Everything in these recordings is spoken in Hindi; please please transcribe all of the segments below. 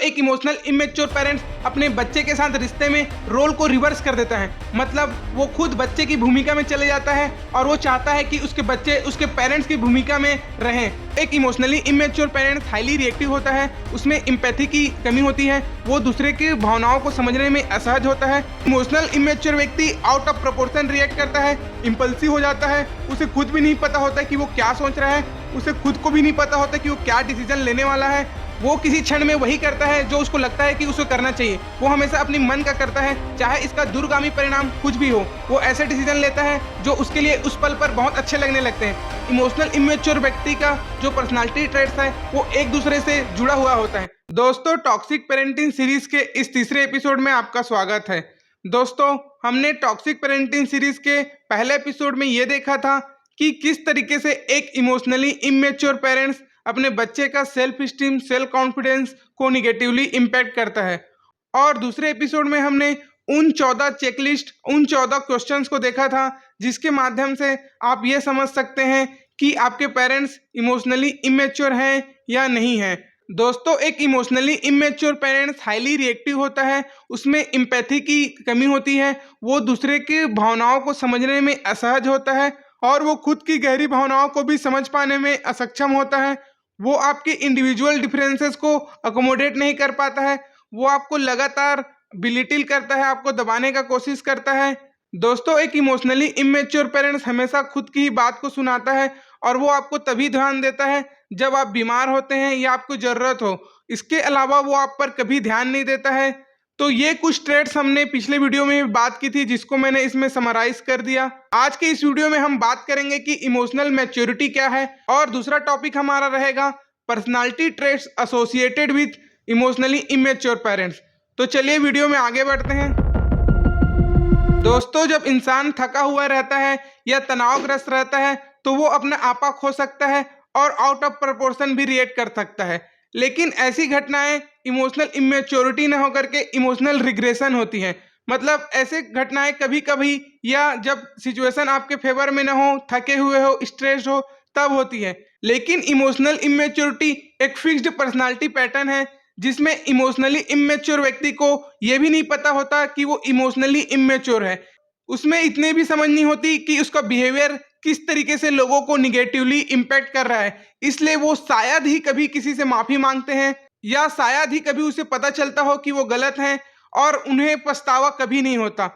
एक इमोशनल इमेच्योर पेरेंट्स अपने बच्चे के साथ रिश्ते में रोल को रिवर्स कर देता है। मतलब वो खुद बच्चे की भूमिका में चले जाता है और वो चाहता है कि उसके बच्चे उसके पेरेंट्स की भूमिका में रहें। एक emotionally immature parents highly reactive होता है, उसमें एम्पैथी की कमी होती है, वो दूसरे की भावनाओं को समझने में असहज होता है। इमोशनल इमेच्योर व्यक्ति आउट ऑफ प्रोपोर्शन रिएक्ट करता है, इम्पल्सिव हो जाता है, उसे खुद भी नहीं पता होता कि वो क्या सोच रहा है, उसे खुद को भी नहीं पता होता कि वो क्या डिसीजन लेने वाला है। वो किसी क्षण में वही करता है जो उसको लगता है कि उसे करना चाहिए। वो हमेशा अपनी मन का करता है, चाहे इसका दूरगामी परिणाम कुछ भी हो। वो ऐसे डिसीजन लेता है जो उसके लिए उस पल पर बहुत अच्छे लगने लगते हैं। इमोशनल इमेच्योर व्यक्ति का जो पर्सनालिटी ट्रेट्स है वो एक दूसरे से जुड़ा हुआ होता है। दोस्तों, टॉक्सिक पेरेंटिंग सीरीज के इस तीसरे एपिसोड में आपका स्वागत है। दोस्तों, हमने टॉक्सिक पेरेंटिंग सीरीज के पहले एपिसोड में ये देखा था कि किस तरीके से एक इमोशनली इमेच्योर पेरेंट्स अपने बच्चे का सेल्फ स्टीम, सेल्फ कॉन्फिडेंस को निगेटिवली इम्पैक्ट करता है। और दूसरे एपिसोड में हमने उन 14 चेकलिस्ट, उन 14 क्वेश्चंस को देखा था जिसके माध्यम से आप ये समझ सकते हैं कि आपके पेरेंट्स इमोशनली इमेच्योर हैं या नहीं हैं। दोस्तों, एक emotionally immature parents highly reactive होता है, उसमें एम्पैथी की कमी होती है, वो दूसरे की भावनाओं को समझने में असहज होता है और वो खुद की गहरी भावनाओं को भी समझ पाने में असक्षम होता है। वो आपके इंडिविजुअल डिफरेंसेस को अकोमोडेट नहीं कर पाता है, वो आपको लगातार बिलिटिल करता है, आपको दबाने का कोशिश करता है। दोस्तों, एक इमोशनली इमेच्योर पेरेंट्स हमेशा खुद की ही बात को सुनाता है और वो आपको तभी ध्यान देता है जब आप बीमार होते हैं या आपको ज़रूरत हो। इसके अलावा वो आप पर कभी ध्यान नहीं देता है। तो ये कुछ ट्रेड्स हमने पिछले वीडियो में भी बात की थी जिसको मैंने इसमें समराइज कर दिया। आज के इस वीडियो में हम बात करेंगे कि इमोशनल मैच्योरिटी क्या है और दूसरा टॉपिक हमारा रहेगा personality traits associated with emotionally immature parents. तो चलिए वीडियो में आगे बढ़ते हैं। दोस्तों, जब इंसान थका हुआ रहता है या तनावग्रस्त रहता है तो वो अपना आपा खो सकता है और आउट ऑफ प्रोपोर्शन भी रिएक्ट कर सकता है। लेकिन ऐसी घटनाएं इमोशनल इमेच्योरिटी न होकर के इमोशनल रिग्रेशन होती हैं। मतलब ऐसे घटनाएं कभी कभी या जब सिचुएशन आपके फेवर में न हो, थके हुए हो, स्ट्रेस्ड हो, तब होती है। लेकिन इमोशनल इमेच्योरिटी एक फिक्स्ड पर्सनालिटी पैटर्न है जिसमें इमोशनली इमेच्योर व्यक्ति को यह भी नहीं पता होता कि वो इमोशनली इमेच्योर है। उसमें इतने भी समझ नहीं होती कि उसका बिहेवियर किस तरीके से लोगों को निगेटिवली इम्पैक्ट कर रहा है। इसलिए वो शायद ही कभी किसी से माफी मांगते हैं या शायद ही कभी उसे पता चलता हो कि वो गलत हैं और उन्हें पछतावा कभी नहीं होता।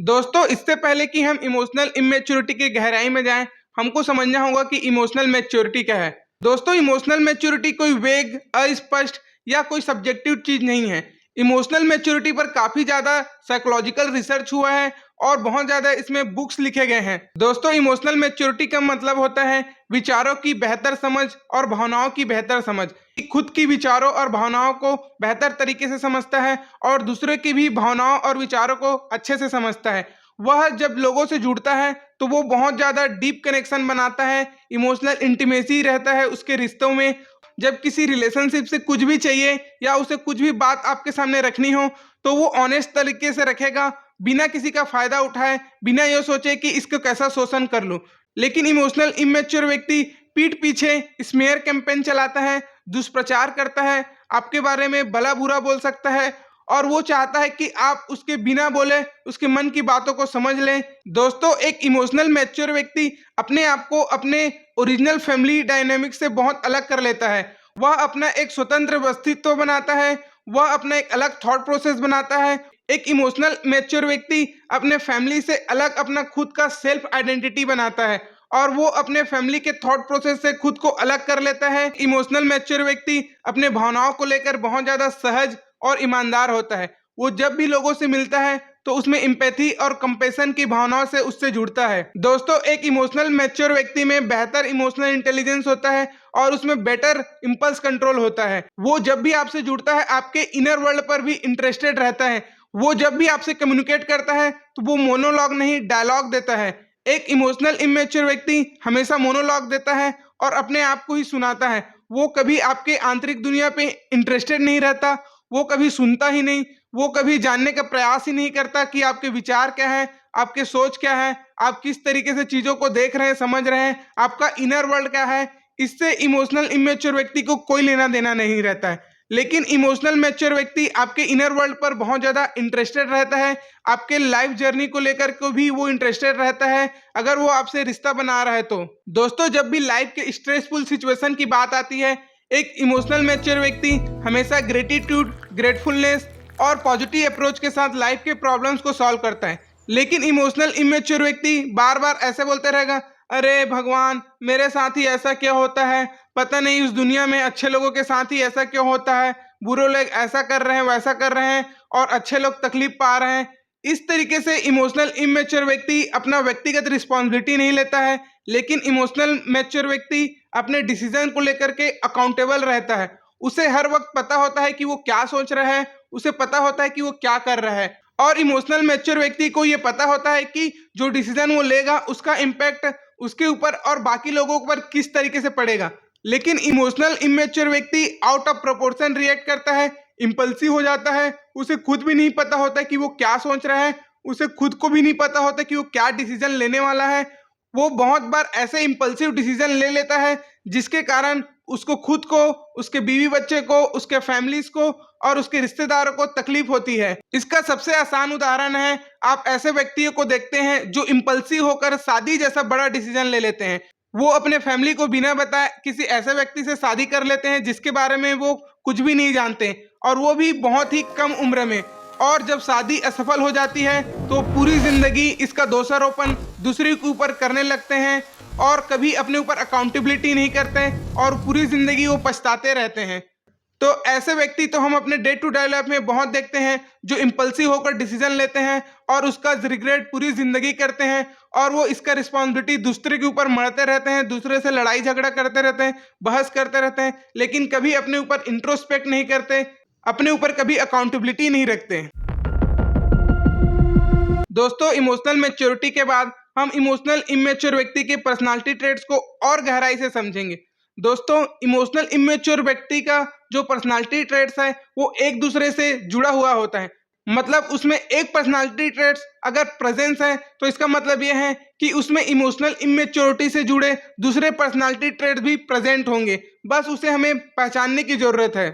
दोस्तों, इससे पहले कि हम इमोशनल इमेच्योरिटी की गहराई में जाएं, हमको समझना होगा कि इमोशनल मैच्योरिटी क्या है। दोस्तों, इमोशनल मैच्योरिटी कोई वेग, अस्पष्ट या कोई सब्जेक्टिव चीज नहीं है। इमोशनल मैच्योरिटी पर काफी ज्यादा साइकोलॉजिकल रिसर्च हुआ है और बहुत ज्यादा इसमें बुक्स लिखे गए हैं। दोस्तों, इमोशनल मैच्योरिटी का मतलब होता है विचारों की बेहतर समझ और भावनाओं की बेहतर समझ। खुद की विचारों और भावनाओं को बेहतर तरीके से समझता है और दूसरे की भी भावनाओं और विचारों को अच्छे से समझता है। वह जब लोगों से जुड़ता है तो वो बहुत ज़्यादा डीप कनेक्शन बनाता है, इमोशनल इंटीमेसी रहता है उसके रिश्तों में। जब किसी रिलेशनशिप से कुछ भी चाहिए या उसे कुछ भी बात आपके सामने रखनी हो तो वो ऑनेस्ट तरीके से रखेगा, बिना किसी का फायदा उठाए, बिना ये सोचे कि इसको कैसा शोषण कर लूँ। लेकिन इमोशनल इमेच्योर व्यक्ति पीठ पीछे स्मेयर कैंपेन चलाता है, दुष्प्रचार करता है, आपके बारे में भला बुरा बोल सकता है और वो चाहता है कि आप उसके बिना बोले उसके मन की बातों को समझ लें। दोस्तों, एक इमोशनल मैच्योर व्यक्ति अपने आप को अपने ओरिजिनल फैमिली डायनेमिक्स से बहुत अलग कर लेता है। वह अपना एक स्वतंत्र अस्तित्व बनाता है, वह अपना एक अलग थॉट प्रोसेस बनाता है। एक इमोशनल मैच्योर व्यक्ति अपने फैमिली से अलग अपना खुद का सेल्फ आइडेंटिटी बनाता है और वो अपने फैमिली के थॉट प्रोसेस से खुद को अलग कर लेता है। इमोशनल मैच्योर व्यक्ति अपने भावनाओं को लेकर बहुत ज्यादा सहज और ईमानदार होता है। वो जब भी लोगों से मिलता है तो उसमें एम्पैथी और कंपैशन की भावनाओं से उससे जुड़ता है। दोस्तों, एक इमोशनल मैच्योर व्यक्ति में बेहतर इमोशनल इंटेलिजेंस होता है और उसमें बेटर इंपल्स कंट्रोल होता है। वो जब भी आपसे जुड़ता है आपके इनर वर्ल्ड पर भी इंटरेस्टेड रहता है। वो जब भी आपसे कम्युनिकेट करता है तो वो मोनोलॉग नहीं, डायलॉग देता है। एक इमोशनल इमेच्योर व्यक्ति हमेशा मोनोलॉग देता है और अपने आप को ही सुनाता है। वो कभी आपके आंतरिक दुनिया पे इंटरेस्टेड नहीं रहता, वो कभी सुनता ही नहीं, वो कभी जानने का प्रयास ही नहीं करता कि आपके विचार क्या है, आपके सोच क्या है, आप किस तरीके से चीज़ों को देख रहे हैं, समझ रहे हैं, आपका इनर वर्ल्ड क्या है। इससे इमोशनल इमेच्योर व्यक्ति को कोई लेना देना नहीं रहता है। लेकिन इमोशनल मैच्योर व्यक्ति आपके इनर वर्ल्ड पर बहुत ज़्यादा इंटरेस्टेड रहता है, आपके लाइफ जर्नी को लेकर को भी वो इंटरेस्टेड रहता है, अगर वो आपसे रिश्ता बना रहा है तो। दोस्तों, जब भी लाइफ के स्ट्रेसफुल सिचुएशन की बात आती है, एक इमोशनल मैच्योर व्यक्ति हमेशा ग्रेटिट्यूड, ग्रेटफुलनेस और पॉजिटिव अप्रोच के साथ लाइफ के प्रॉब्लम्स को सॉल्व करता है। लेकिन इमोशनल इमेच्योर व्यक्ति बार बार ऐसे बोलते रहेगा, अरे भगवान, मेरे साथ ही ऐसा क्या होता है, पता नहीं उस दुनिया में अच्छे लोगों के साथ ही ऐसा क्यों होता है, बुरे लोग ऐसा कर रहे हैं, वैसा कर रहे हैं और अच्छे लोग तकलीफ पा रहे हैं। इस तरीके से इमोशनल इमेच्योर व्यक्ति अपना व्यक्तिगत रिस्पॉन्सिबिलिटी नहीं लेता है, लेकिन इमोशनल मैच्योर व्यक्ति अपने डिसीजन को लेकर के अकाउंटेबल रहता है। उसे हर वक्त पता होता है कि वो क्या सोच रहा है, उसे पता होता है कि वो क्या कर रहा है, और इमोशनल मैच्योर व्यक्ति को ये पता होता है कि जो डिसीजन वो लेगा उसका इम्पैक्ट उसके ऊपर और बाकी लोगों पर किस तरीके से पड़ेगा। लेकिन इमोशनल इमेच्योर व्यक्ति आउट ऑफ प्रोपोर्शन रिएक्ट करता है, इम्पल्सिव हो जाता है, उसे खुद भी नहीं पता होता कि वो क्या सोच रहा है, उसे खुद को भी नहीं पता होता कि वो क्या डिसीजन लेने वाला है। वो बहुत बार ऐसे इम्पल्सिव डिसीजन ले लेता है जिसके कारण उसको खुद को, उसके बीवी बच्चे को, उसके फैमिलीज को और उसके रिश्तेदारों को तकलीफ होती है। इसका सबसे आसान उदाहरण है, आप ऐसे व्यक्तियों को देखते हैं जो इम्पल्सिव होकर शादी जैसा बड़ा डिसीजन ले लेते हैं। वो अपने फैमिली को बिना बताए किसी ऐसे व्यक्ति से शादी कर लेते हैं जिसके बारे में वो कुछ भी नहीं जानते, और वो भी बहुत ही कम उम्र में। और जब शादी असफल हो जाती है तो पूरी जिंदगी इसका दोषारोपण दूसरे के ऊपर करने लगते हैं और कभी अपने ऊपर अकाउंटेबिलिटी नहीं करते और पूरी जिंदगी वो पछताते रहते हैं। तो ऐसे व्यक्ति तो हम अपने डे टू डे लाइफ में बहुत देखते हैं जो इम्पल्सिव होकर डिसीजन लेते हैं और उसका रिग्रेट पूरी जिंदगी करते हैं, और वो इसका रिस्पॉन्सिबिलिटी दूसरे के ऊपर मरते रहते हैं, दूसरे से लड़ाई झगड़ा करते रहते हैं, बहस करते रहते हैं, लेकिन कभी अपने ऊपर इंट्रोस्पेक्ट नहीं करते, अपने ऊपर कभी अकाउंटेबिलिटी नहीं रखते। दोस्तों, इमोशनल मैच्योरिटी के बाद हम इमोशनल इमेच्योर व्यक्ति के पर्सनालिटी ट्रेट्स को और गहराई से समझेंगे। दोस्तों, इमोशनल इमेच्योर व्यक्ति का जो पर्सनालिटी ट्रेट्स है वो एक दूसरे से जुड़ा हुआ होता है। मतलब उसमें एक पर्सनालिटी ट्रेट्स अगर प्रेजेंस है तो इसका मतलब ये है कि उसमें इमोशनल इमेच्योरिटी से जुड़े दूसरे पर्सनालिटी ट्रेट्स भी प्रेजेंट होंगे, बस उसे हमें पहचानने की जरूरत है।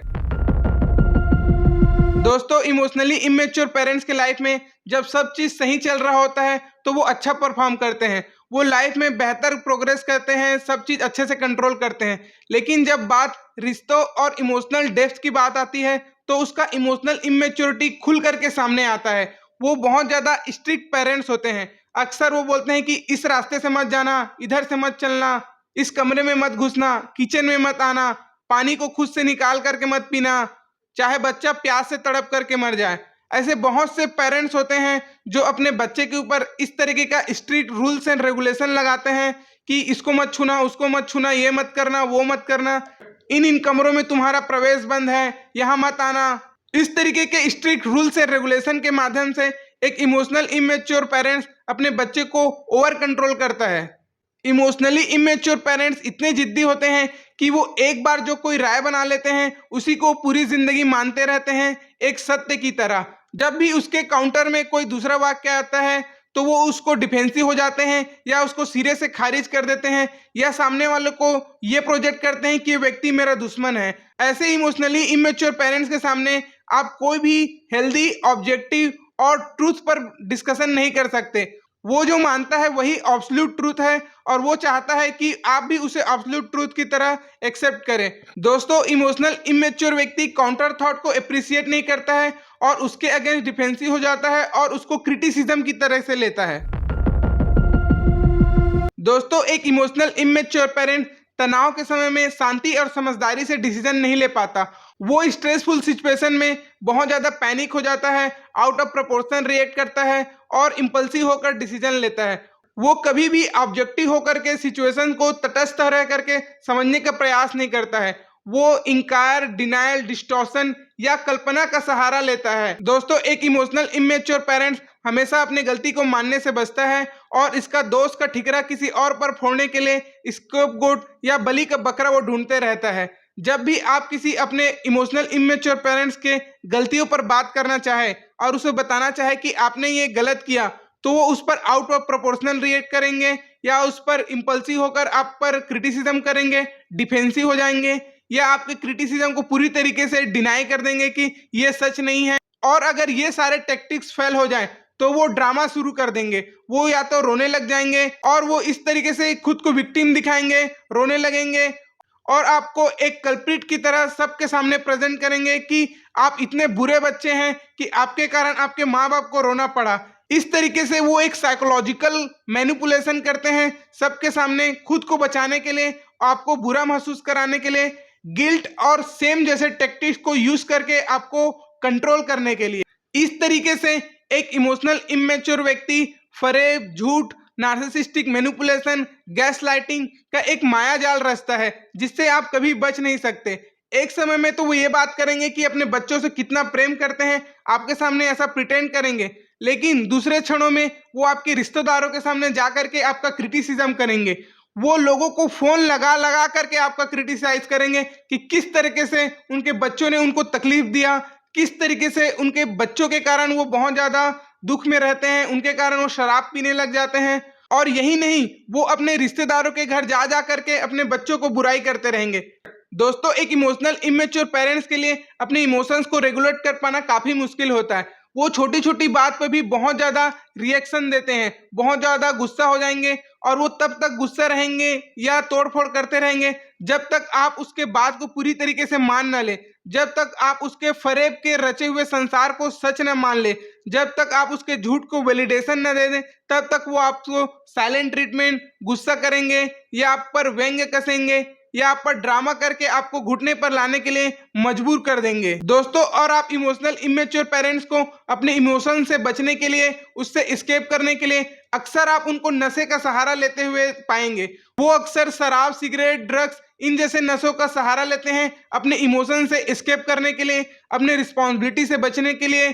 दोस्तों, इमोशनली इमेच्योर पेरेंट्स के लाइफ में जब सब चीज सही चल रहा होता है तो वो अच्छा परफॉर्म करते हैं, वो लाइफ में बेहतर प्रोग्रेस करते हैं, सब चीज अच्छे से कंट्रोल करते हैं। लेकिन जब बात रिश्तों और इमोशनल डेप्थ की बात आती है तो उसका इमोशनल इमेच्योरिटी खुल करके सामने आता है। वो बहुत ज्यादा स्ट्रिक्ट पेरेंट्स होते हैं। अक्सर वो बोलते हैं कि इस रास्ते से मत जाना, इधर से मत चलना, इस कमरे में मत घुसना, किचन में मत आना, पानी को खुद से निकाल करके मत पीना, चाहे बच्चा प्यास से तड़प करके मर जाए। ऐसे बहुत से पेरेंट्स होते हैं जो अपने बच्चे के ऊपर इस तरीके का स्ट्रिक्ट रूल्स एंड रेगुलेशन लगाते हैं कि इसको मत छूना, उसको मत छूना, ये मत करना, वो मत करना, इन कमरों में तुम्हारा प्रवेश बंद है, यहाँ मत आना। इस तरीके के स्ट्रिक्ट रूल्स एंड रेगुलेशन के माध्यम से एक इमोशनल इमेच्योर पेरेंट्स अपने बच्चे को ओवर कंट्रोल करता है। इमोशनली इमेच्योर पेरेंट्स इतने जिद्दी होते हैं कि वो एक बार जो कोई राय बना लेते हैं उसी को पूरी जिंदगी मानते रहते हैं एक सत्य की तरह। जब भी उसके काउंटर में कोई दूसरा वाक्य आता है तो वो उसको डिफेंसिव हो जाते हैं या उसको सिरे से खारिज कर देते हैं या सामने वालों को ये प्रोजेक्ट करते हैं कि ये व्यक्ति मेरा दुश्मन है। ऐसे इमोशनली इमेच्योर पेरेंट्स के सामने आप कोई भी हेल्दी, ऑब्जेक्टिव और ट्रूथ पर डिस्कशन नहीं कर सकते। वो जो मानता है वही एब्सोल्यूट ट्रूथ है और वो चाहता है कि आप भी उसे एब्सोल्यूट ट्रूथ की तरह एक्सेप्ट करें। दोस्तों, इमोशनल इमेच्योर व्यक्ति काउंटर थॉट को अप्रिशिएट नहीं करता है और उसके अगेंस्ट डिफेंसिव हो जाता है और उसको क्रिटिसिज्म की तरह से लेता है। दोस्तों, एक इमोशनल इमेच्योर पेरेंट तनाव के समय में शांति और समझदारी से डिसीजन नहीं ले पाता। वो स्ट्रेसफुल सिचुएशन में बहुत ज्यादा पैनिक हो जाता है, आउट ऑफ प्रोपोर्शन रिएक्ट करता है और इम्पल्सिव होकर डिसीजन लेता है। वो कभी भी ऑब्जेक्टिव होकर के सिचुएशन को तटस्थ रह करके समझने का प्रयास नहीं करता है। वो इंकार, डिनायल, डिस्टॉर्शन या कल्पना का सहारा लेता है। दोस्तों, एक इमोशनल इमेच्योर पेरेंट्स हमेशा अपनी गलती को मानने से बचता है और इसका दोष का ठिकरा किसी और पर फोड़ने के लिए स्केपगोट या बलि का बकरा वो ढूंढते रहता है। जब भी आप किसी अपने इमोशनल इमेच्योर पेरेंट्स के गलतियों पर बात करना चाहे और उसे बताना चाहे कि आपने ये गलत किया, तो वो उस पर आउट ऑफ प्रोपोर्शनल रिएक्ट करेंगे या उस पर इम्पल्सिव होकर आप पर क्रिटिसिज्म करेंगे, डिफेंसिव हो जाएंगे या आपके क्रिटिसिज्म को पूरी तरीके से डिनाई कर देंगे कि ये सच नहीं है। और अगर ये सारे टैक्टिक्स फेल हो जाएं तो वो ड्रामा शुरू कर देंगे। वो या तो रोने लग जाएंगे और वो इस तरीके से खुद को विक्टिम दिखाएंगे, रोने लगेंगे और आपको एक कल्प्रिट की तरह सबके सामने प्रेजेंट करेंगे कि आप इतने बुरे बच्चे हैं कि आपके कारण आपके माँ बाप को रोना पड़ा। इस तरीके से वो एक साइकोलॉजिकल मैनिपुलेशन करते हैं सबके सामने खुद को बचाने के लिए, आपको बुरा महसूस कराने के लिए, गिल्ट और सेम जैसे टैक्टिक्स को यूज करके आपको कंट्रोल करने के लिए। इस तरीके से एक इमोशनल इमेच्योर व्यक्ति फरेब, झूठ, नार्सिसिस्टिक मैनिपुलेशन, गैसलाइटिंग का एक माया जाल रचता है जिससे आप कभी बच नहीं सकते। एक समय में तो वो ये बात करेंगे कि अपने बच्चों से कितना प्रेम करते हैं, आपके सामने ऐसा प्रिटेंड करेंगे, लेकिन दूसरे क्षणों में वो आपके रिश्तेदारों के सामने जा करके आपका क्रिटिसिज्म करेंगे। वो लोगों को फोन लगा लगा करके आपका क्रिटिसाइज करेंगे कि किस तरीके से उनके बच्चों ने उनको तकलीफ दिया, किस तरीके से उनके बच्चों के कारण वो बहुत ज्यादा दुख में रहते हैं, उनके कारण वो शराब पीने लग जाते हैं। और यही नहीं, वो अपने रिश्तेदारों के घर जा जा करके अपने बच्चों को बुराई करते रहेंगे। दोस्तों, एक इमोशनल इमेच्योर पेरेंट्स के लिए अपने इमोशंस को रेगुलेट कर पाना काफी मुश्किल होता है। वो छोटी छोटी बात पर भी बहुत ज्यादा रिएक्शन देते हैं, बहुत ज्यादा गुस्सा हो जाएंगे और वो तब तक गुस्सा रहेंगे या तोड़फोड़ करते रहेंगे जब तक आप उसके बात को पूरी तरीके से मान न ले, जब तक आप उसके फरेब के रचे हुए संसार को सच न मान ले, जब तक आप उसके झूठ को वैलिडेशन न दे दें, तब तक वो आपको साइलेंट ट्रीटमेंट, गुस्सा करेंगे या आप पर व्यंग्य कसेंगे या आप पर ड्रामा करके आपको घुटने पर लाने के लिए मजबूर कर देंगे। दोस्तों, और आप इमोशनल इमेच्योर पेरेंट्स को अपने इमोशन से बचने के लिए, उससे एस्केप करने के लिए अक्सर आप उनको नशे का सहारा लेते हुए पाएंगे। वो अक्सर शराब, सिगरेट, ड्रग्स इन जैसे नशों का सहारा लेते हैं अपने इमोशन से एस्केप करने के लिए, अपने रिस्पॉन्सिबिलिटी से बचने के लिए।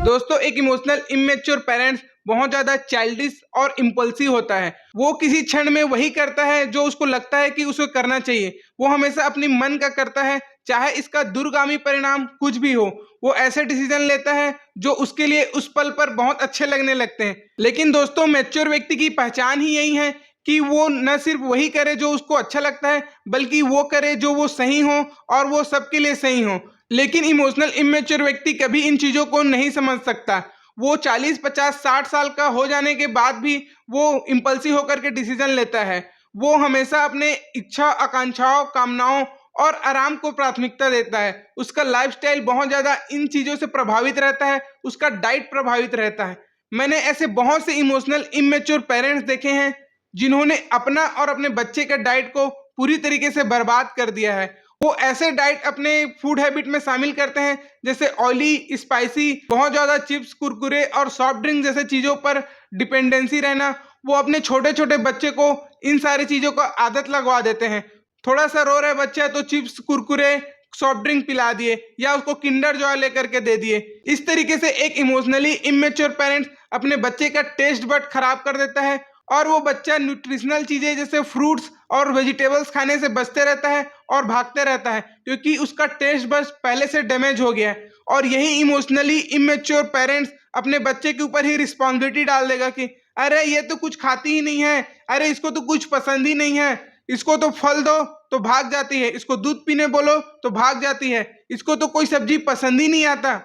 दोस्तों, एक इमोशनल इमेच्योर पेरेंट्स बहुत ज्यादा चाइल्डिश और इम्पल्सिव होता है। वो किसी क्षण में वही करता है जो उसको लगता है कि उसे करना चाहिए। वो हमेशा अपनी मन का करता है, चाहे इसका दूरगामी परिणाम कुछ भी हो। वो ऐसे डिसीजन लेता है जो उसके लिए उस पल पर बहुत अच्छे लगने लगते हैं। लेकिन दोस्तों, मैच्योर व्यक्ति की पहचान ही यही है कि वो न सिर्फ वही करे जो उसको अच्छा लगता है, बल्कि वो करे जो वो सही हो और वो सबके लिए सही हो। लेकिन इमोशनल इमेच्योर व्यक्ति कभी इन चीजों को नहीं समझ सकता। वो 40, 50, 60 साल का हो जाने के बाद भी वो इम्पल्सिव होकर के डिसीजन लेता है। वो हमेशा अपने इच्छा, आकांक्षाओं, कामनाओं और आराम को प्राथमिकता देता है। उसका लाइफस्टाइल बहुत ज्यादा इन चीजों से प्रभावित रहता है, उसका डाइट प्रभावित रहता है। मैंने ऐसे बहुत से इमोशनल इमेच्योर पेरेंट्स देखे हैं जिन्होंने अपना और अपने बच्चे का डाइट को पूरी तरीके से बर्बाद कर दिया है। वो ऐसे डाइट अपने फूड हैबिट में शामिल करते हैं जैसे ऑयली, स्पाइसी, बहुत ज्यादा चिप्स, कुरकुरे और सॉफ्ट ड्रिंक जैसे चीजों पर डिपेंडेंसी रहना। वो अपने छोटे छोटे बच्चे को इन सारी चीजों का आदत लगवा देते हैं। थोड़ा सा रो रहा है बच्चा तो चिप्स, कुरकुरे, सॉफ्ट ड्रिंक पिला दिए या उसको किंडर जॉय लेकर के दे दिए। इस तरीके से एक इमोशनली इमेच्योर पेरेंट्स अपने बच्चे का टेस्ट बड खराब कर देता है और वो बच्चा न्यूट्रिशनल चीजें जैसे फ्रूट्स और वेजिटेबल्स खाने से बचते रहता है और भागते रहता है क्योंकि उसका टेस्ट बस पहले से डैमेज हो गया है। और यही इमोशनली इमेच्योर पेरेंट्स अपने बच्चे के ऊपर ही रिस्पॉन्सिबिलिटी डाल देगा कि अरे ये तो कुछ खाती ही नहीं है, अरे इसको तो कुछ पसंद ही नहीं है, इसको तो फल दो तो भाग जाती है, इसको दूध पीने बोलो तो भाग जाती है, इसको तो कोई सब्जी पसंद ही नहीं आता।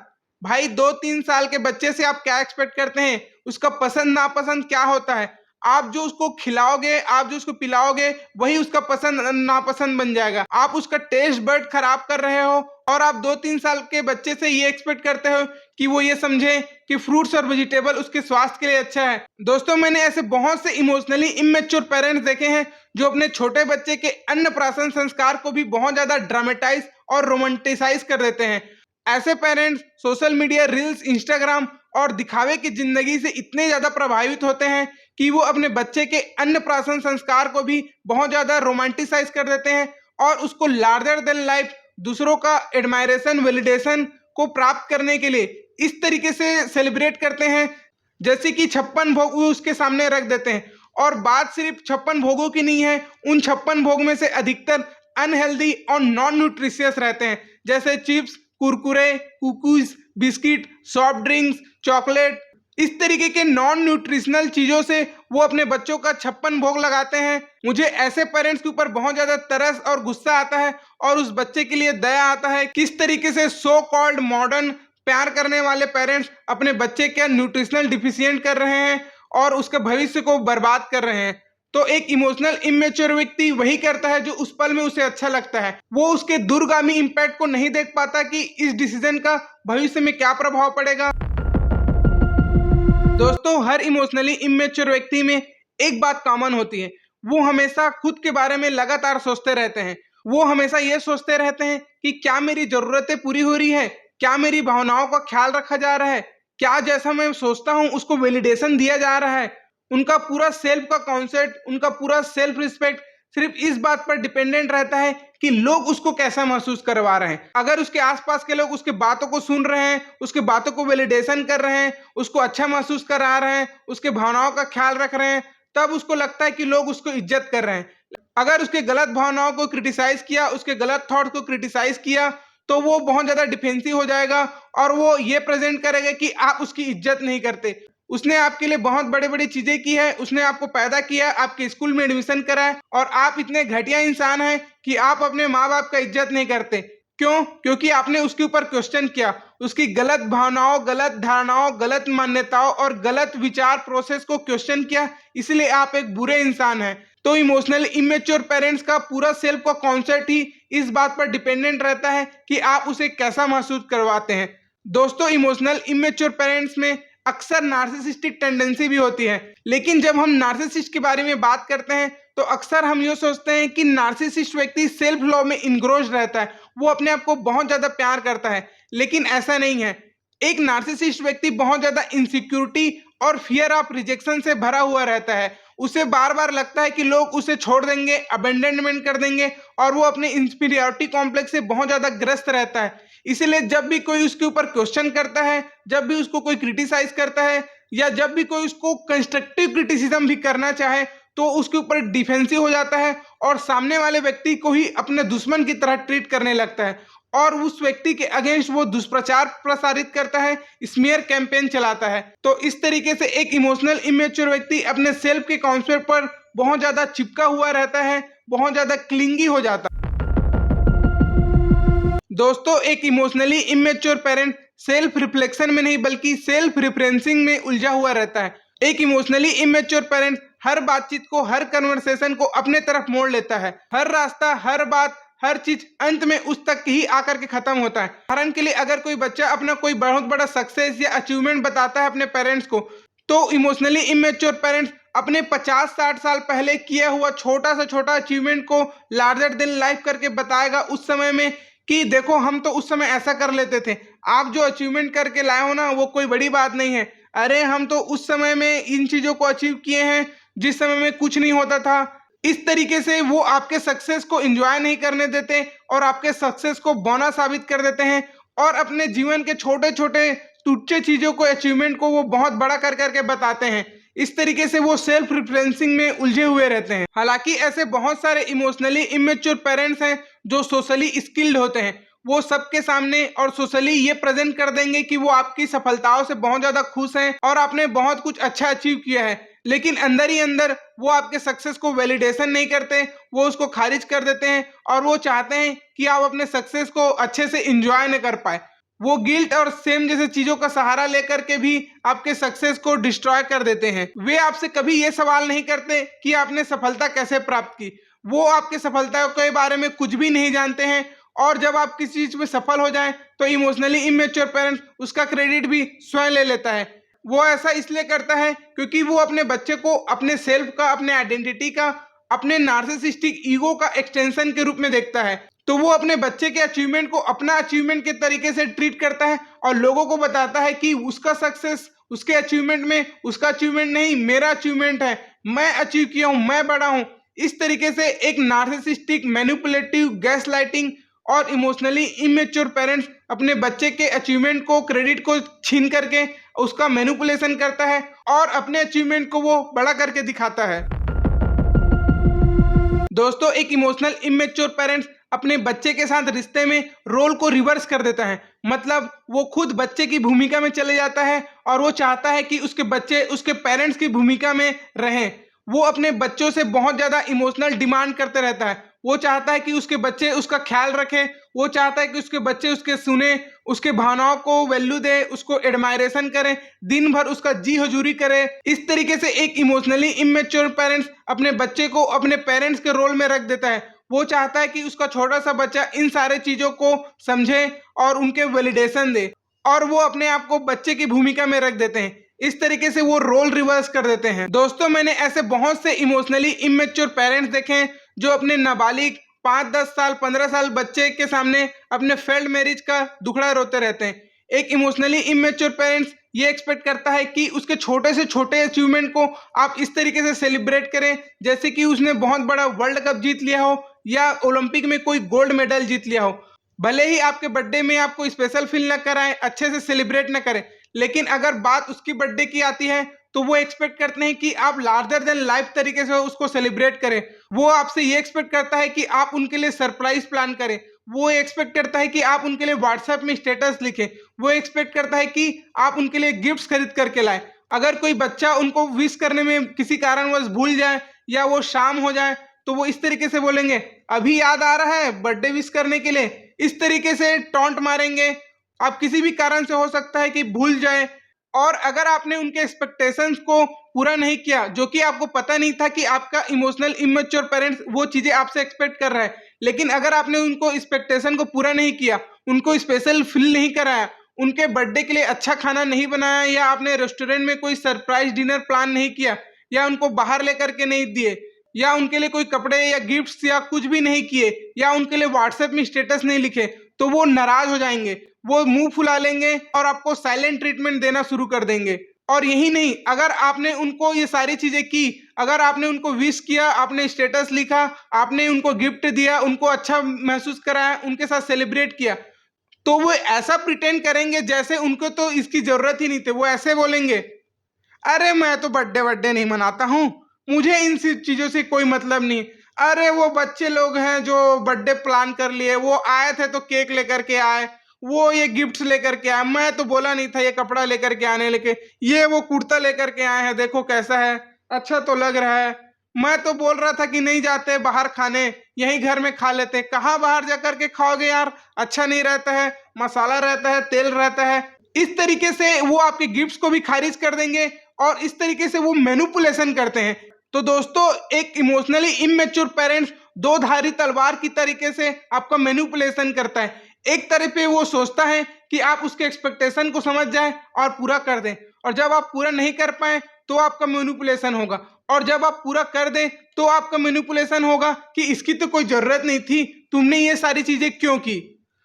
भाई, 2-3 साल के बच्चे से आप क्या एक्सपेक्ट करते हैं? उसका पसंद नापसंद क्या होता है? आप जो उसको खिलाओगे, आप जो उसको पिलाओगे, वही उसका पसंद नापसंद बन जाएगा। आप उसका टेस्ट बड खराब कर रहे हो और आप 2-3 साल के बच्चे से ये एक्सपेक्ट करते हो कि वो ये समझे कि फ्रूट्स और वेजिटेबल उसके स्वास्थ्य के लिए अच्छा है। दोस्तों, मैंने ऐसे बहुत से इमोशनली इमेच्योर पेरेंट्स देखे हैं जो अपने छोटे बच्चे के अन्नप्राशन संस्कार को भी बहुत ज्यादा ड्रामेटाइज और रोमांटिसाइज कर देते हैं। ऐसे parents social media, reels, Instagram और दिखावे की जिंदगी से इतने ज्यादा प्रभावित होते हैं कि वो अपने बच्चे के अन्नप्राशन संस्कार को भी बहुत ज्यादा रोमांटिसाइज कर देते हैं और उसको लार्जर देन लाइफ, दूसरों का एडमायरेशन, वैलिडेशन को प्राप्त करने के लिए इस तरीके से सेलिब्रेट करते हैं जैसे कि 56 भोग उसके सामने रख देते हैं। और बात सिर्फ 56 भोगों की नहीं है, उन 56 भोग में से अधिकतर अनहेल्दी और नॉन न्यूट्रिशियस रहते हैं जैसे chips, Kurkure, cookies, biscuit, soft drinks, chocolate, इस तरीके के नॉन न्यूट्रिशनल चीज़ों से वो अपने बच्चों का 56 भोग लगाते हैं। मुझे ऐसे पेरेंट्स के ऊपर बहुत ज़्यादा तरस और गुस्सा आता है और उस बच्चे के लिए दया आता है। किस तरीके से सो कॉल्ड मॉडर्न प्यार करने वाले पेरेंट्स अपने बच्चे के न्यूट्रिशनल डिफिशिएंट कर रहे हैं और उसके भविष्य को बर्बाद कर रहे हैं। तो एक इमोशनल इमेच्योर व्यक्ति वही करता है जो उस पल में उसे अच्छा लगता है। वो उसके दूरगामी इम्पैक्ट को नहीं देख पाता कि इस डिसीजन का भविष्य में क्या प्रभाव पड़ेगा। दोस्तों, हर इमोशनली इमेच्योर व्यक्ति में एक बात कॉमन होती है, वो हमेशा खुद के बारे में लगातार सोचते रहते हैं। वो हमेशा ये सोचते रहते हैं कि क्या मेरी जरूरतें पूरी हो रही है, क्या मेरी भावनाओं का ख्याल रखा जा रहा है, क्या जैसा मैं सोचता हूँ उसको वैलिडेशन दिया जा रहा है। उनका पूरा सेल्फ का कॉन्सेप्ट, उनका पूरा सेल्फ रिस्पेक्ट सिर्फ इस बात पर डिपेंडेंट रहता है कि लोग उसको कैसा महसूस करवा रहे हैं। अगर उसके आसपास के लोग उसके बातों को सुन रहे हैं, उसके बातों को वैलिडेशन कर रहे हैं, उसको अच्छा महसूस करा रहे हैं, उसके भावनाओं का ख्याल रख रहे हैं, तब उसको लगता है कि लोग उसको इज्जत कर रहे हैं। अगर उसके गलत भावनाओं को क्रिटिसाइज किया, उसके गलत थॉट्स को क्रिटिसाइज किया, तो वो बहुत ज्यादा डिफेंसिव हो जाएगा और वो ये प्रेजेंट करेगा कि आप उसकी इज्जत नहीं करते। उसने आपके लिए बहुत बड़ी बड़ी चीजें की है, उसने आपको पैदा किया, आपके स्कूल में एडमिशन कराया और आप इतने घटिया इंसान हैं कि आप अपने माँ बाप का इज्जत नहीं करते। क्यों? क्योंकि आपने उसके ऊपर क्वेश्चन किया, उसकी गलत भावनाओं, गलत धारणाओं, गलत मान्यताओं और गलत विचार प्रोसेस को क्वेश्चन किया, इसलिए आप एक बुरे इंसान हैं। तो इमोशनली इमेच्योर पेरेंट्स का पूरा सेल्फ का कॉन्सेप्ट ही इस बात पर डिपेंडेंट रहता है कि आप उसे कैसा महसूस करवाते हैं। दोस्तों, इमोशनल इमेच्योर पेरेंट्स में अक्सर नार्सिसिस्टिक टेंडेंसी भी होती है, लेकिन जब हम नार्सिसिस्ट के बारे में बात करते हैं तो अक्सर हम ये सोचते हैं कि नार्सिसिस्ट व्यक्ति सेल्फ लव में इनग्रोस्ड रहता है, वो अपने आप को बहुत ज्यादा प्यार करता है, लेकिन ऐसा नहीं है। एक नार्सिसिस्ट व्यक्ति बहुत ज्यादा इनसिक्योरिटी और फियर ऑफ रिजेक्शन से भरा हुआ रहता है। उसे बार बार लगता है कि लोग उसे छोड़ देंगे, अबेंडनमेंट कर देंगे और वो अपने इंफीरियरिटी कॉम्प्लेक्स से बहुत ज्यादा ग्रस्त रहता है। इसलिए जब भी कोई उसके ऊपर क्वेश्चन करता है, जब भी उसको कोई क्रिटिसाइज करता है या जब भी कोई उसको कंस्ट्रक्टिव क्रिटिसिज्म भी करना चाहे तो उसके ऊपर डिफेंसिव हो जाता है और सामने वाले व्यक्ति को ही अपने दुश्मन की तरह ट्रीट करने लगता है और उस व्यक्ति के अगेंस्ट वो दुष्प्रचार प्रसारित करता है, स्मीयर कैंपेन चलाता है। तो इस तरीके से एक इमोशनल इमेच्योर व्यक्ति अपने सेल्फ के कॉन्सेप्ट पर बहुत ज्यादा चिपका हुआ रहता है, बहुत ज्यादा क्लिंगी हो जाता है। दोस्तों, एक emotionally immature parent self reflection में नहीं बल्कि सेल्फ रिफरेंसिंग में उलझा हुआ रहता है। एक इमोशनली इमेच्योर पेरेंट हर बातचीत को, हर कन्वर्सेशन को अपने तरफ मोड़ लेता है। हर रास्ता, हर बात, हर चीज अंत में उस तक ही आकर के खत्म होता है। उदाहरण के लिए अगर कोई बच्चा अपना कोई बहुत बड़ा सक्सेस या अचीवमेंट बताता है अपने पेरेंट्स को, तो इमोशनली इमेच्योर पेरेंट्स अपने 50-60 साल पहले किया हुआ छोटा से छोटा अचीवमेंट को लार्जर देन लाइफ करके बताएगा उस समय में कि देखो हम तो उस समय ऐसा कर लेते थे, आप जो अचीवमेंट करके लाए हो ना वो कोई बड़ी बात नहीं है। अरे हम तो उस समय में इन चीजों को अचीव किए हैं जिस समय में कुछ नहीं होता था। इस तरीके से वो आपके सक्सेस को एंजॉय नहीं करने देते और आपके सक्सेस को बौना साबित कर देते हैं और अपने जीवन के छोटे छोटे तुच्छ चीजों को, अचीवमेंट को वो बहुत बड़ा कर करके बताते हैं। इस तरीके से वो सेल्फ रिफरेंसिंग में उलझे हुए रहते हैं। हालांकि ऐसे बहुत सारे इमोशनली इमेच्योर पेरेंट्स हैं जो सोशली स्किल्ड होते हैं। वो सबके सामने और सोशली ये प्रेजेंट कर देंगे कि वो आपकी सफलताओं से बहुत ज्यादा खुश हैं और आपने बहुत कुछ अच्छा अचीव किया है, लेकिन अंदर ही अंदर वो आपके सक्सेस को वैलिडेशन नहीं करते, वो उसको खारिज कर देते हैं और वो चाहते हैं कि आप अपने सक्सेस को अच्छे से एंजॉय न कर पाए। वो गिल्ट और सेम जैसे चीजों का सहारा लेकर के भी आपके सक्सेस को डिस्ट्रॉय कर देते हैं। वे आपसे कभी ये सवाल नहीं करते कि आपने सफलता कैसे प्राप्त की। वो आपके सफलता के बारे में कुछ भी नहीं जानते हैं और जब आप किसी चीज में सफल हो जाएं तो इमोशनली इमेच्योर पेरेंट्स उसका क्रेडिट भी स्वयं ले लेता है। वो ऐसा इसलिए करता है क्योंकि वो अपने बच्चे को अपने सेल्फ का, अपने आइडेंटिटी का, अपने नार्सिसिस्टिक ईगो का एक्सटेंशन के रूप में देखता है। तो वो अपने बच्चे के अचीवमेंट को अपना अचीवमेंट के तरीके से ट्रीट करता है और लोगों को बताता है कि उसका सक्सेस उसके अचीवमेंट में, उसका अचीवमेंट नहीं मेरा अचीवमेंट है, मैं अचीव किया हूं, मैं बड़ा हूं। इस तरीके से एक नार्सिसिस्टिक, मैनिपुलेटिव, गैसलाइटिंग और इमोशनली इमेच्योर पेरेंट्स अपने बच्चे के अचीवमेंट को, क्रेडिट को छीन करके उसका मैनिपुलेशन करता है और अपने अचीवमेंट को वो बड़ा करके दिखाता है। दोस्तों एक इमोशनल इमेच्योर पेरेंट्स अपने बच्चे के साथ रिश्ते में रोल को रिवर्स कर देता है। मतलब वो खुद बच्चे की भूमिका में चले जाता है और वो चाहता है कि उसके बच्चे उसके पेरेंट्स की भूमिका में रहें। वो अपने बच्चों से बहुत ज़्यादा इमोशनल डिमांड करते रहता है। वो चाहता है कि उसके बच्चे उसका ख्याल रखें, वो चाहता है कि उसके बच्चे उसके सुने, उसके भावनाओं को वैल्यू दे, उसको एडमायरेशन करें, दिन भर उसका जी हजूरी करे। इस तरीके से एक इमोशनली इमेच्योर पेरेंट्स अपने बच्चे को अपने पेरेंट्स के रोल में रख देता है। वो चाहता है कि उसका छोटा सा बच्चा इन सारे चीज़ों को समझे और उनके वैलिडेशन दे, और वो अपने आप को बच्चे की भूमिका में रख देते हैं। इस तरीके से वो रोल रिवर्स कर देते हैं। दोस्तों मैंने ऐसे बहुत से इमोशनली इमेच्योर पेरेंट्स देखे हैं जो अपने नाबालिग 5-10 साल 15 साल बच्चे के सामने अपने फेल्ड मैरिज का दुखड़ा रोते रहते हैं। एक इमोशनली इमेच्योर पेरेंट्स ये एक्सपेक्ट करता है कि उसके छोटे से छोटे अचीवमेंट को आप इस तरीके से सेलिब्रेट करें जैसे कि उसने बहुत बड़ा वर्ल्ड कप जीत लिया हो या ओलंपिक में कोई गोल्ड मेडल जीत लिया हो। भले ही आपके बर्थडे में आपको स्पेशल फील न कराएं, अच्छे से सेलिब्रेट न करें, लेकिन अगर बात उसकी बर्थडे की आती है तो वो एक्सपेक्ट करते हैं कि आप लार्जर देन लाइफ तरीके से उसको सेलिब्रेट करें। वो आपसे ये एक्सपेक्ट करता है कि आप उनके लिए सरप्राइज प्लान करें। वो एक्सपेक्ट करता है कि आप उनके लिए व्हाट्सएप में स्टेटस लिखें। वो एक्सपेक्ट करता है कि आप उनके लिए गिफ्ट्स खरीद करके लाएं। अगर कोई बच्चा उनको विश करने में किसी कारणवश भूल जाए या वो शाम हो जाए तो वो इस तरीके से बोलेंगे, अभी याद आ रहा है बर्थडे विश करने के लिए। इस तरीके से टॉन्ट मारेंगे। आप किसी भी कारण से हो सकता है कि भूल जाए, और अगर आपने उनके एक्सपेक्टेशंस को पूरा नहीं किया, जो कि आपको पता नहीं था कि आपका इमोशनल इमेच्योर पेरेंट्स वो चीज़ें आपसे एक्सपेक्ट कर रहा है, लेकिन अगर आपने उनको एक्सपेक्टेशन को पूरा नहीं किया, उनको स्पेशल फील नहीं कराया, उनके बर्थडे के लिए अच्छा खाना नहीं बनाया, या आपने रेस्टोरेंट में कोई सरप्राइज डिनर प्लान नहीं किया, या उनको बाहर लेकर के नहीं दिए, या उनके लिए कोई कपड़े या गिफ्ट्स या कुछ भी नहीं किए, या उनके लिए व्हाट्सएप में स्टेटस नहीं लिखे, तो वो नाराज हो जाएंगे। वो मुंह फुला लेंगे और आपको साइलेंट ट्रीटमेंट देना शुरू कर देंगे। और यही नहीं, अगर आपने उनको ये सारी चीजें की, अगर आपने उनको विश किया, आपने स्टेटस लिखा, आपने उनको गिफ्ट दिया, उनको अच्छा महसूस कराया, उनके साथ सेलिब्रेट किया, तो वो ऐसा प्रिटेंड करेंगे जैसे उनको तो इसकी जरूरत ही नहीं थी। वो ऐसे बोलेंगे, अरे मैं तो बर्थडे नहीं मनाता हूँ, मुझे इन चीजों से कोई मतलब नहीं। अरे वो बच्चे लोग हैं जो बर्थडे प्लान कर लिए, वो आए थे तो केक लेकर के आए, वो ये गिफ्ट्स लेकर के आए, मैं तो बोला नहीं था ये कपड़ा लेकर के आने, लेके ये वो कुर्ता लेकर के आए हैं, देखो कैसा है, अच्छा तो लग रहा है। मैं तो बोल रहा था कि नहीं जाते बाहर खाने, यही घर में खा लेते। कहाँ बाहर जाकर के खाओगे यार, अच्छा नहीं रहता है, मसाला रहता है, तेल रहता है। इस तरीके से वो आपके गिफ्ट्स को भी खारिज कर देंगे और इस तरीके से वो मैनिपुलेशन करते हैं। तो दोस्तों एक इमोशनली इमेच्योर पेरेंट्स दो धारी तलवार की तरीके से आपका मैनिपुलेशन करता है। एक तरफ पे वो सोचता है कि आप उसके एक्सपेक्टेशन को समझ जाएं और पूरा कर दें, और जब आप पूरा नहीं कर पाए तो आपका मैनिपुलेशन होगा, और जब आप पूरा कर दें तो आपका मैनिपुलेशन होगा कि इसकी तो कोई जरूरत नहीं थी, तुमने ये सारी चीजें क्यों की।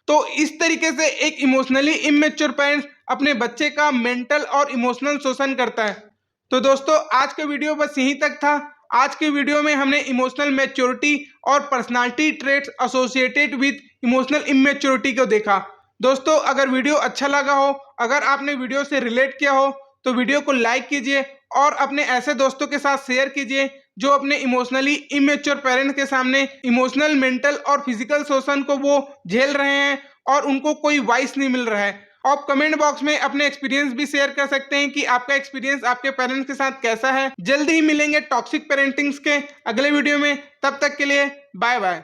तो इस तरीके से एक इमोशनली इमेच्योर पेरेंट्स अपने बच्चे का मेंटल और इमोशनल शोषण करता है। तो दोस्तों आज का वीडियो बस यहीं तक था। आज के वीडियो में हमने इमोशनल मैच्योरिटी और personality traits associated with emotional immaturity को देखा। दोस्तों अगर वीडियो अच्छा लगा हो, अगर आपने वीडियो से रिलेट किया हो, तो वीडियो को लाइक कीजिए और अपने ऐसे दोस्तों के साथ शेयर कीजिए जो अपने इमोशनली इमेच्योर पेरेंट्स के सामने इमोशनल, मेंटल और फिजिकल शोषण को वो झेल रहे हैं और उनको कोई वॉइस नहीं मिल रहा है। आप कमेंट बॉक्स में अपने एक्सपीरियंस भी शेयर कर सकते हैं कि आपका एक्सपीरियंस आपके पेरेंट्स के साथ कैसा है। जल्द ही मिलेंगे टॉक्सिक पेरेंटिंग्स के अगले वीडियो में, तब तक के लिए बाय बाय।